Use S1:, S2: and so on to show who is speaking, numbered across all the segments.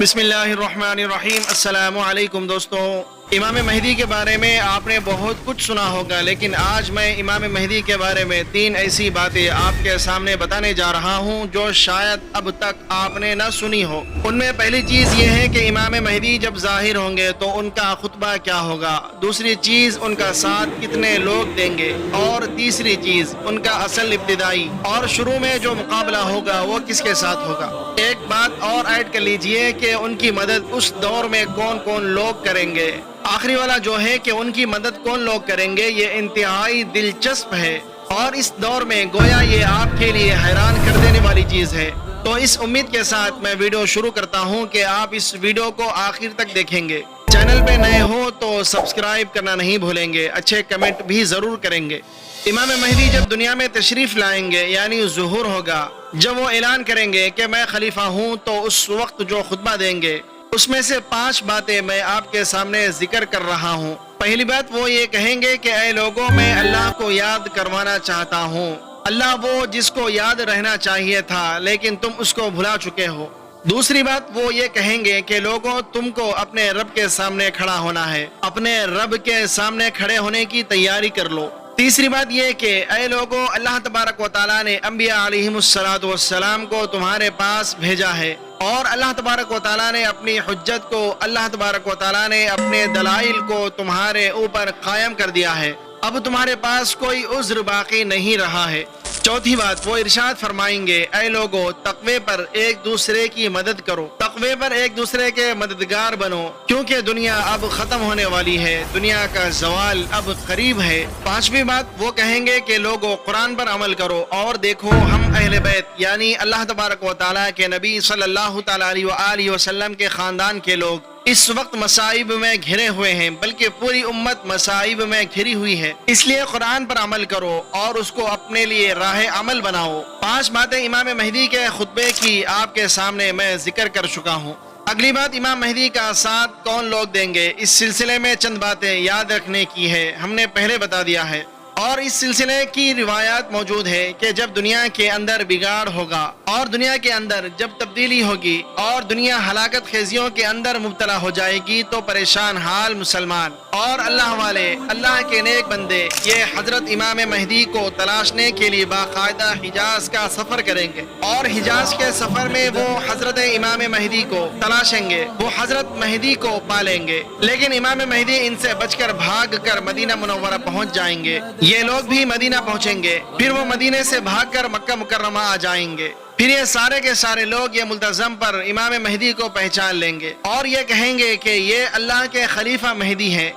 S1: बिस्मिल्लाहिर्रहमानिर्रहीम। अस्सलामु अलैकुम दोस्तों, इमाम महदी के बारे में आपने बहुत कुछ सुना होगा, लेकिन आज मैं इमाम महदी के बारे में 3 ऐसी बातें आपके सामने बताने जा रहा हूँ जो शायद अब तक आपने न सुनी हो। उनमें पहली चीज़ ये है कि इमाम महदी जब ज़ाहिर होंगे तो उनका खुतबा क्या होगा, दूसरी चीज़ उनका साथ कितने लोग देंगे, और तीसरी चीज़ उनका असल इब्तिदाई और शुरू में जो मुकाबला होगा वो किसके साथ होगा। एक बात और ऐड कर लीजिए कि उनकी मदद उस दौर में कौन कौन लोग करेंगे। आखिरी वाला जो है कि उनकी मदद कौन लोग करेंगे, ये इंतहाई दिलचस्प है और इस दौर में गोया ये आपके लिए हैरान कर देने वाली चीज़ है। तो इस उम्मीद के साथ मैं वीडियो शुरू करता हूँ कि आप इस वीडियो को आखिर तक देखेंगे। चैनल पे नए हो तो सब्सक्राइब करना नहीं भूलेंगे, अच्छे कमेंट भी ज़रूर करेंगे। इमाम महदी जब दुनिया में तशरीफ़ लाएंगे यानी ज़ुहूर होगा, जब वो ऐलान करेंगे कि मैं खलीफा हूँ, तो उस वक्त जो खुतबा देंगे उसमें से 5 बातें मैं आपके सामने जिक्र कर रहा हूँ। पहली बात वो ये कहेंगे कि ऐ लोगों, मैं अल्लाह को याद करवाना चाहता हूँ। अल्लाह वो जिसको याद रहना चाहिए था लेकिन तुम उसको भुला चुके हो। दूसरी बात वो ये कहेंगे कि लोगों, तुमको अपने रब के सामने खड़ा होना है, अपने रब के सामने खड़े होने की तैयारी कर लो। तीसरी बात ये कि ऐ लोगों, अल्लाह तबारक व तआला ने अंबिया अलैहिमुस्सलातु वस्सलाम को तुम्हारे पास भेजा है और अल्लाह तबारक व तआला ने अपनी हुज्जत को, अल्लाह तबारक व तआला ने अपने दलाइल को तुम्हारे ऊपर कायम कर दिया है। अब तुम्हारे पास कोई उज़्र बाकी नहीं रहा है। चौथी बात वो इरशाद फरमाएंगे, ऐ लोगों, तक़वे पर एक दूसरे की मदद करो, तक़वे पर एक दूसरे के मददगार बनो, क्योंकि दुनिया अब खत्म होने वाली है, दुनिया का ज़वाल अब करीब है। पांचवी बात वो कहेंगे कि लोगों, कुरान पर अमल करो और देखो हम अहले बैत यानी अल्लाह तबारक व तआला के नबी सल्लल्लाहु तआला अलैहि वसल्लम के ख़ानदान के लोग इस वक्त मसाइब में घिरे हुए हैं, बल्कि पूरी उम्मत मसाइब में घिरी हुई है। इसलिए कुरान पर अमल करो और उसको अपने लिए राह अमल बनाओ। 5 बातें इमाम महदी के खुतबे की आपके सामने मैं जिक्र कर चुका हूँ। अगली बात, इमाम महदी का साथ कौन लोग देंगे। इस सिलसिले में चंद बातें याद रखने की है, हमने पहले बता दिया है। और इस सिलसिले की रिवायात मौजूद है कि जब दुनिया के अंदर बिगाड़ होगा और दुनिया के अंदर जब तब्दीली होगी और दुनिया हलाकत खेजियों के अंदर मुब्तला हो जाएगी, तो परेशान हाल मुसलमान और अल्लाह वाले, अल्लाह के नेक बंदे ये हजरत इमाम महदी को तलाशने के लिए बाकायदा हिजाज का सफर करेंगे और हिजाज के सफर में वो हजरत इमाम महदी को तलाशेंगे, वो हजरत महदी को पालेंगे। लेकिन इमाम महदी इनसे बचकर भाग कर मदीना मुनव्वरा पहुंच जाएंगे। ये लोग भी मदीना पहुंचेंगे, फिर वो मदीने से भागकर मक्का मुकर्रमा आ जाएंगे। फिर ये सारे के सारे लोग ये मुल्तज़म पर इमाम महदी को पहचान लेंगे और ये कहेंगे कि ये अल्लाह के खलीफा महदी हैं,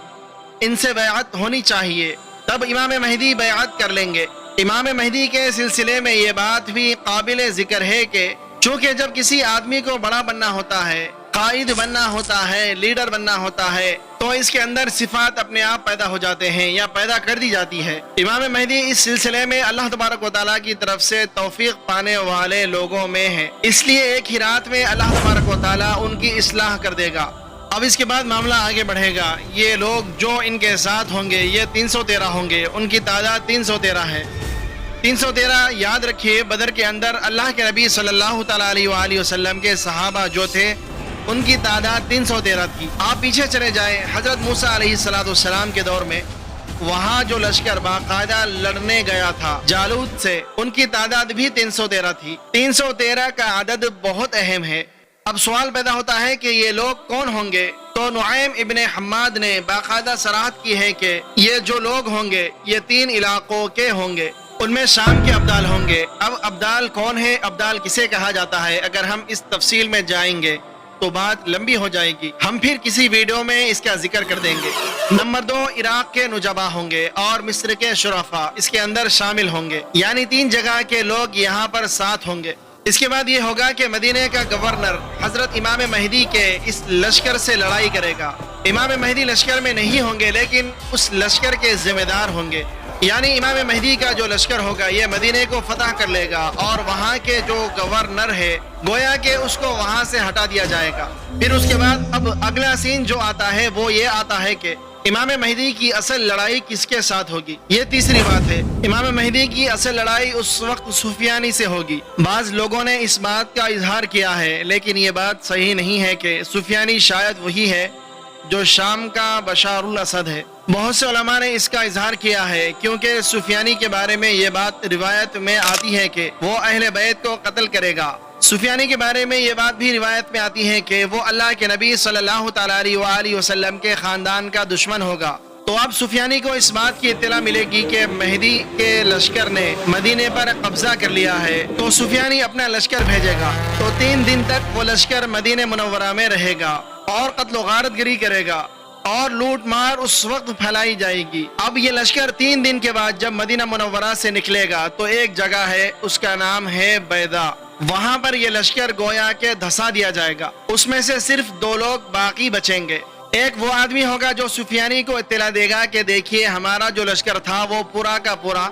S1: इनसे बैअत होनी चाहिए। तब इमाम महदी बैअत कर लेंगे। इमाम महदी के सिलसिले में ये बात भी काबिल जिक्र है कि चूँकि जब किसी आदमी को बड़ा बनना होता है, कायद बनना होता है, लीडर बनना होता है, तो इसके अंदर सिफात अपने आप पैदा हो जाते हैं या पैदा कर दी जाती है। इमाम महदी इस सिलसिले में अल्लाह तबारक व तआला की तरफ से तौफीक पाने वाले लोगों में है, इसलिए एक ही रात में अल्लाह तबारक व तआला उनकी इस्लाह कर देगा। अब इसके बाद मामला आगे बढ़ेगा। ये लोग जो इनके साथ होंगे ये 313 होंगे, उनकी तादाद 313 है। 313 याद रखिए, बदर के अंदर अल्लाह के नबी सल्लल्लाहु तआला अलैहि वसल्लम के सहाबा जो थे उनकी तादाद 313 थी। आप पीछे चले जाएं हजरत मूसा अलैहिस्सलाम के दौर में, वहाँ जो लश्कर बाकायदा लड़ने गया था जालूत से, उनकी तादाद भी 313 थी। 313 का आदद बहुत अहम है। अब सवाल पैदा होता है कि ये लोग कौन होंगे। तो नुआइम इब्ने हम्माद ने बाकायदा सराहत की है कि ये जो लोग होंगे ये 3 इलाकों के होंगे, उनमें शाम के अब्दाल होंगे। अब अब्दाल कौन है, अब्दाल किसे कहा जाता है, अगर हम इस तफसील में जाएंगे तो बात लंबी हो जाएगी, हम फिर किसी वीडियो में इसका जिक्र कर देंगे। नंबर 2, इराक के नुजबा होंगे और मिस्र के शुराफा इसके अंदर शामिल होंगे, यानी 3 जगह के लोग यहाँ पर साथ होंगे। इसके बाद ये होगा कि मदीने का गवर्नर हजरत इमाम महदी के इस लश्कर से लड़ाई करेगा। इमाम महदी लश्कर में नहीं होंगे लेकिन उस लश्कर के जिम्मेदार होंगे, यानी इमाम महदी का जो लश्कर होगा ये मदीने को फतह कर लेगा और वहाँ के जो गवर्नर है गोया के उसको वहाँ से हटा दिया जाएगा। फिर उसके बाद अब अगला सीन जो आता है वो ये आता है कि امام مہدی کی اصل لڑائی کس کے ساتھ ہوگی؟ یہ تیسری بات ہے، امام مہدی کی اصل لڑائی اس وقت سفیانی سے ہوگی۔ بعض لوگوں نے اس بات کا اظہار کیا ہے، لیکن یہ بات صحیح نہیں ہے کہ سفیانی شاید وہی ہے جو شام کا بشار الاسد ہے۔ بہت سے علماء نے اس کا اظہار کیا ہے، کیونکہ سفیانی کے بارے میں یہ بات روایت میں آتی ہے کہ وہ اہل بیت کو قتل کرے گا۔ سفیانی کے بارے میں یہ بات بھی روایت میں آتی ہے کہ وہ اللہ کے نبی صلی اللہ تعالیٰ علیہ وآلہ وسلم کے خاندان کا دشمن ہوگا۔ تو اب سفیانی کو اس بات کی اطلاع ملے گی کہ مہدی کے لشکر نے مدینے پر قبضہ کر لیا ہے، تو سفیانی اپنا لشکر بھیجے گا۔ تو 3 دن تک وہ لشکر مدینہ منورہ میں رہے گا اور قتل و غارت گری کرے گا اور لوٹ مار اس وقت پھیلائی جائے گی۔ اب یہ لشکر 3 دن کے بعد جب مدینہ منورہ سے نکلے گا تو ایک جگہ ہے، اس کا نام ہے بیضا، وہاں پر یہ لشکر گویا کے دھسا دیا جائے گا۔ اس میں سے صرف 2 لوگ باقی بچیں گے۔ ایک وہ آدمی ہوگا جو سفیانی کو اطلاع دے گا کہ دیکھیے ہمارا جو لشکر تھا وہ پورا کا پورا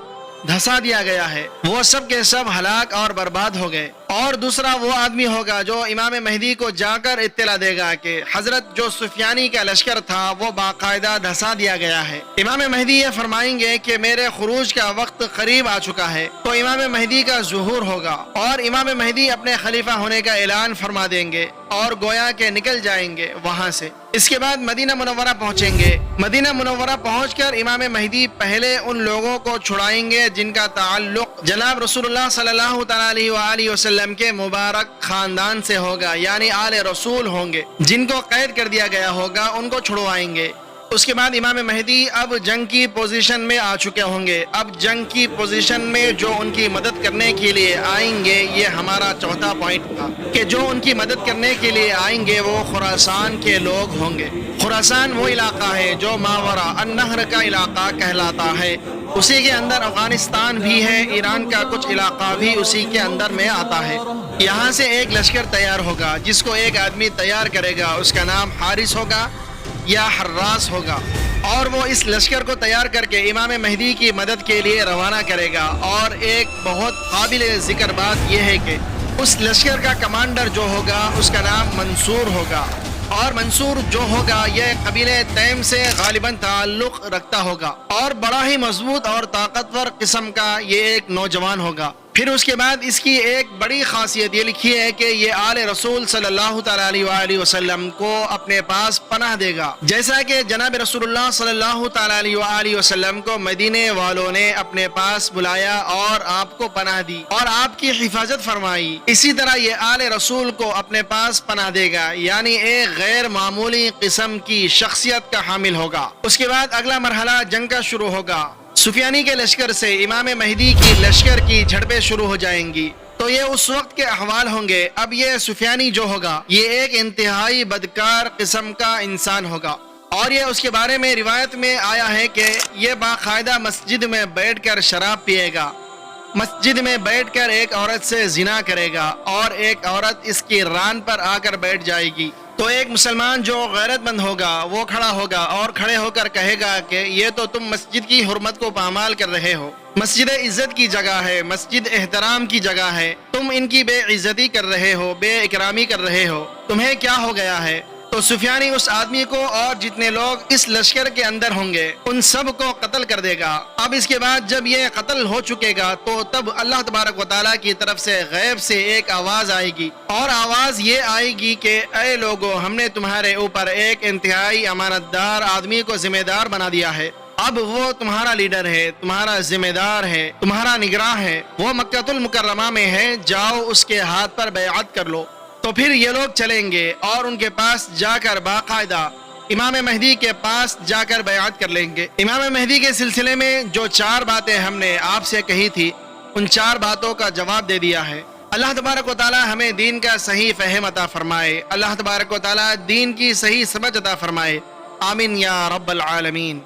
S1: دھسا دیا گیا ہے، وہ سب کے سب ہلاک اور برباد ہو گئے۔ اور دوسرا وہ آدمی ہوگا جو امام مہدی کو جا کر اطلاع دے گا کہ حضرت جو سفیانی کا لشکر تھا وہ باقاعدہ دھسا دیا گیا ہے۔ امام مہدی یہ فرمائیں گے کہ میرے خروج کا وقت قریب آ چکا ہے، تو امام مہدی کا ظہور ہوگا اور امام مہدی اپنے خلیفہ ہونے کا اعلان فرما دیں گے اور گویا کہ نکل جائیں گے وہاں سے۔ اس کے بعد مدینہ منورہ پہنچیں گے۔ مدینہ منورہ پہنچ کر امام مہدی پہلے ان لوگوں کو چھڑائیں گے جن کا تعلق جناب رسول اللہ صلی اللہ تعالیٰ علیہ وآلہ وسلم کے مبارک خاندان سے ہوگا، یعنی آل رسول ہوں گے، جن کو قید کر دیا گیا ہوگا ان کو چھڑوائیں گے۔ اس کے بعد امام مہدی اب جنگ کی پوزیشن میں آ چکے ہوں گے۔ اب جنگ کی پوزیشن میں جو ان کی مدد کرنے کے لیے آئیں گے، یہ ہمارا چوتھا پوائنٹ تھا کہ جو ان کی مدد کرنے کے لیے آئیں گے وہ خراسان کے لوگ ہوں گے۔ خراسان وہ علاقہ ہے جو ماورا النہر کا علاقہ کہلاتا ہے، اسی کے اندر افغانستان بھی ہے، ایران کا کچھ علاقہ بھی اسی کے اندر میں آتا ہے۔ یہاں سے ایک لشکر تیار ہوگا جس کو ایک آدمی تیار کرے گا، اس کا نام حارث ہوگا یا حراس ہوگا، اور وہ اس لشکر کو تیار کر کے امام مہدی کی مدد کے لیے روانہ کرے گا۔ اور ایک بہت قابل ذکر بات یہ ہے کہ اس لشکر کا کمانڈر جو ہوگا اس کا نام منصور ہوگا، اور منصور جو ہوگا یہ قبیلہ تیم سے غالباً تعلق رکھتا ہوگا، اور بڑا ہی مضبوط اور طاقتور قسم کا یہ ایک نوجوان ہوگا۔ پھر اس کے بعد اس کی ایک بڑی خاصیت یہ لکھی ہے کہ یہ آل رسول صلی اللہ تعالیٰ علیہ وآلہ وسلم کو اپنے پاس پناہ دے گا، جیسا کہ جناب رسول اللہ صلی اللہ تعالیٰ علیہ وآلہ وسلم کو مدینے والوں نے اپنے پاس بلایا اور آپ کو پناہ دی اور آپ کی حفاظت فرمائی، اسی طرح یہ آل رسول کو اپنے پاس پناہ دے گا، یعنی ایک غیر معمولی قسم کی شخصیت کا حامل ہوگا۔ اس کے بعد اگلا مرحلہ جنگ کا شروع ہوگا۔ سفیانی کے لشکر سے امام مہدی کی لشکر کی جھڑپیں شروع ہو جائیں گی۔ تو یہ اس وقت کے احوال ہوں گے۔ اب یہ سفیانی جو ہوگا یہ ایک انتہائی بدکار قسم کا انسان ہوگا، اور یہ اس کے بارے میں روایت میں آیا ہے کہ یہ باقاعدہ مسجد میں بیٹھ کر شراب پیے گا، مسجد میں بیٹھ کر ایک عورت سے زنا کرے گا، اور ایک عورت اس کی ران پر آ کر بیٹھ جائے گی۔ تو ایک مسلمان جو غیرت مند ہوگا وہ کھڑا ہوگا اور کھڑے ہو کر کہے گا کہ یہ تو تم مسجد کی حرمت کو پامال کر رہے ہو، مسجد عزت کی جگہ ہے، مسجد احترام کی جگہ ہے، تم ان کی بے عزتی کر رہے ہو، بے اکرامی کر رہے ہو، تمہیں کیا ہو گیا ہے؟ تو سفیانی اس آدمی کو اور جتنے لوگ اس لشکر کے اندر ہوں گے ان سب کو قتل کر دے گا۔ اب اس کے بعد جب یہ قتل ہو چکے گا تو تب اللہ تبارک و تعالیٰ کی طرف سے غیب سے ایک آواز آئے گی، اور آواز یہ آئے گی کہ اے لوگو، ہم نے تمہارے اوپر ایک انتہائی امانت دار آدمی کو ذمہ دار بنا دیا ہے، اب وہ تمہارا لیڈر ہے، تمہارا ذمہ دار ہے، تمہارا نگراں ہے، وہ مکہ المکرمہ میں ہے، جاؤ اس کے ہاتھ پر بیعت کر لو۔ تو پھر یہ لوگ چلیں گے اور ان کے پاس جا کر باقاعدہ امام مہدی کے پاس جا کر بیعت کر لیں گے۔ امام مہدی کے سلسلے میں جو 4 باتیں ہم نے آپ سے کہی تھی ان 4 باتوں کا جواب دے دیا ہے۔ اللہ تبارک و تعالی ہمیں دین کا صحیح فہم عطا فرمائے، اللہ تبارک و تعالی دین کی صحیح سمجھ عطا فرمائے، آمین یا رب العالمین۔